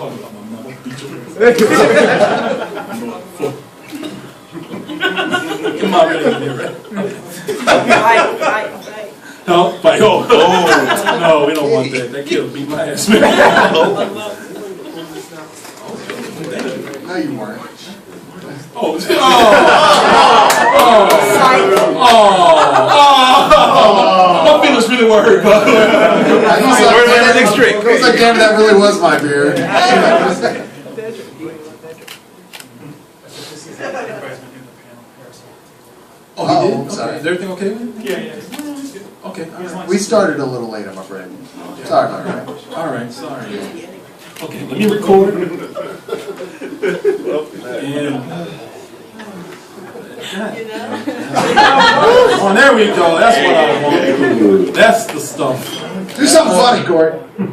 talking about my mama. Your mom really in here, right? Fight. No, fight. Oh, no, we don't want that. That kid will beat my ass, man. No, you weren't. My feelings really were hurt, but everything's straight. It was like, damn, that really was my beer. Oh, sorry. Is everything okay with you? Yeah. Okay, all right. We started a little late, I'm afraid. Sorry about that. All right, sorry. Okay, let me record. And oh, there we go. That's what I want. That's the stuff. Do something funny, Court. That's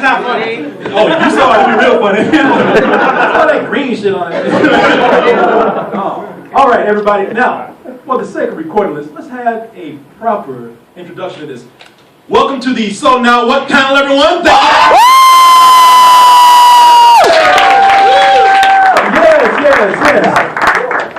not funny. Oh, you saw it be real funny. All that green shit on it. All right, everybody. Now, for the sake of recording this, let's have a proper introduction to this. Welcome to the So Now What panel, everyone. Yes.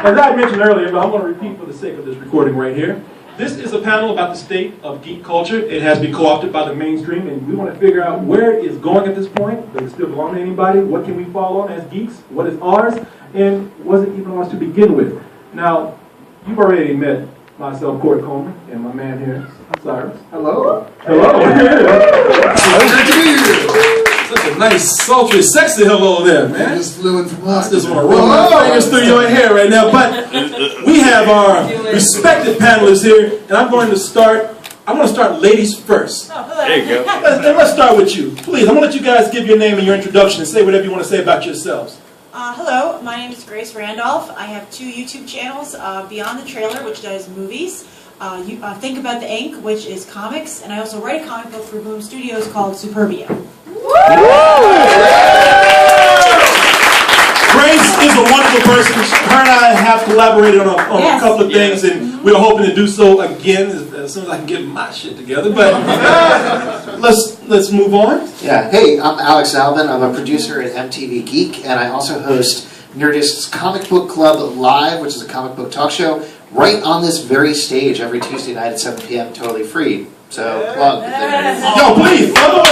As I mentioned earlier, but I'm going to repeat for the sake of this recording right here. This is a panel about the state of geek culture. It has been co-opted by the mainstream, and we want to figure out where it is going at this point. Does it still belong to anybody? What can we fall on as geeks? What is ours? And was it even ours to begin with? Now, you've already met myself, Court Coleman, and my man here, Cyrus. Hello. Hello. Good to meet you. Such a nice, sultry, sexy hello there, man. Just flew in from I us. just want to rub my fingers through your hair right now. But we have our respected panelists here, and I'm going to start ladies first. There you go. Let's start with you. Please, I'm going to let you guys give your name and your introduction and say whatever you want to say about yourselves. Hello, my name is Grace Randolph. I have 2 YouTube channels, Beyond the Trailer, which does movies, Think About the Ink, which is comics, and I also write a comic book for Boom Studios called Superbia. Grace is a wonderful person. Her and I have collaborated on a couple of things, and we're hoping to do so again as soon as I can get my shit together. But let's move on. Yeah. Hey, I'm Alex Alvin. I'm a producer at MTV Geek, and I also host Nerdist's Comic Book Club Live, which is a comic book talk show, right on this very stage every Tuesday night at 7 p.m. totally free. So, plug. Yo, please, by the way.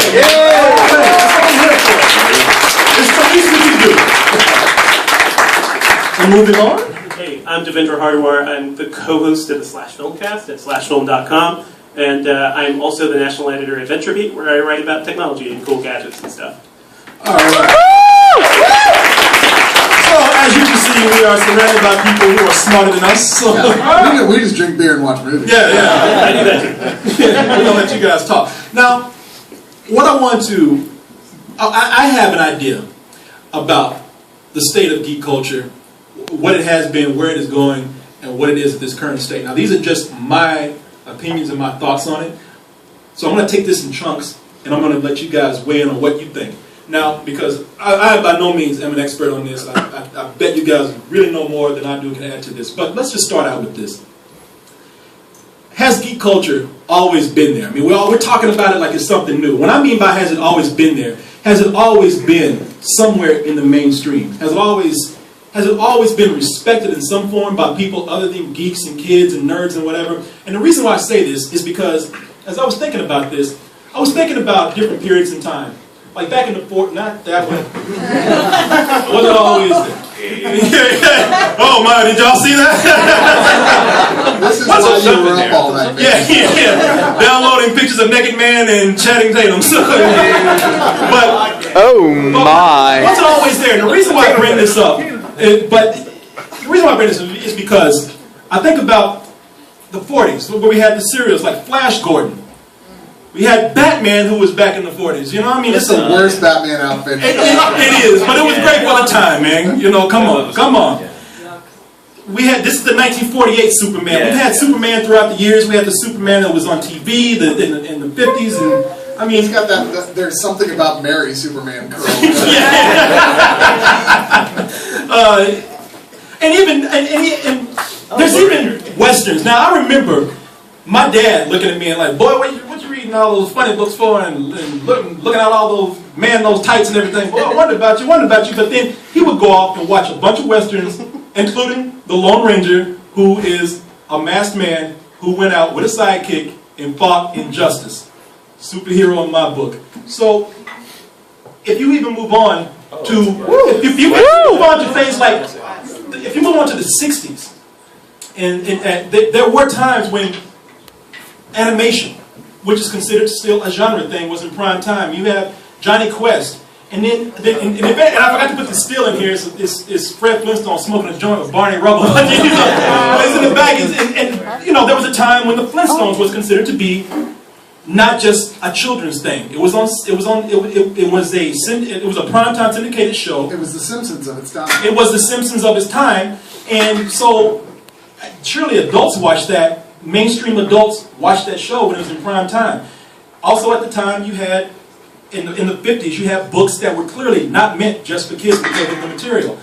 It's the least we can do. And moving on. Hey, I'm Devendra Hardwar. I'm the co-host of the Slash Filmcast at slashfilm.com. And I'm also the national editor at Venture Beat, where I write about technology and cool gadgets and stuff. All right. So, as you can see, we are surrounded by people who are smarter than us. So. Yeah. We just drink beer and watch movies. Yeah. I do that too. We're going to let you guys talk. Now, what I want to... I have an idea about the state of geek culture, what it has been, where it is going, and what it is at this current state. Now, these are just my opinions and my thoughts on it. So I'm going to take this in chunks, and I'm going to let you guys weigh in on what you think. Now, because I by no means am an expert on this, I bet you guys really know more than I do can add to this. But let's just start out with this. Has geek culture always been there? I mean, we're talking about it like it's something new. What I mean by has it always been there, has it always been somewhere in the mainstream? Has it always been respected in some form by people other than geeks and kids and nerds and whatever? And the reason why I say this is because as I was thinking about this, I was thinking about different periods in time. Like back in the not that way. It wasn't always there. Oh my, did y'all see that? This is why you were up all night. Yeah. Downloading pictures of naked man and Channing Tatum. But wasn't always there. And the reason why I bring this up, is because I think about the 40s, where we had the serials like Flash Gordon. We had Batman, who was back in the 40s. You know what I mean? It's the worst Batman outfit. It is, but it was great for the time, man. You know, come on. This is the 1948 Superman. We've had Superman throughout the years. We had the Superman that was on TV in the 50s, and I mean, He's got that. There's something about Mary Superman curl. and there's even westerns. Now I remember my dad looking at me and like, boy, what you reading reading all those funny books for and looking at all those those tights and everything. Well, I wondered about you. But then he would go off and watch a bunch of westerns, including The Lone Ranger, who is a masked man who went out with a sidekick and fought injustice. Superhero in my book. So, if you even move on to, if you move on to things like, if you move on to the 60s, and there were times when animation, which is considered still a genre thing, was in prime time. You have Johnny Quest, and then and I forgot to put the still in here. It's Fred Flintstone smoking a joint with Barney Rubble. It's in the bag, and you know, there was a time when the Flintstones was considered to be not just a children's thing. It was a primetime syndicated show. It was the Simpsons of its time. It was the Simpsons of its time, and so surely adults watched that. Mainstream adults watched that show when it was in prime time. Also at the time, you had, in the 50s, you had books that were clearly not meant just for kids because of the material.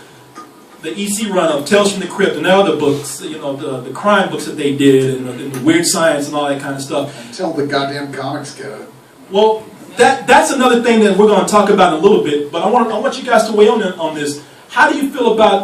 The EC run of Tales from the Crypt and other books, you know, the crime books that they did, and the weird science and all that kind of stuff. Until the goddamn comics code. Well, that's another thing that we're going to talk about in a little bit, but I want you guys to weigh in on this. How do you feel about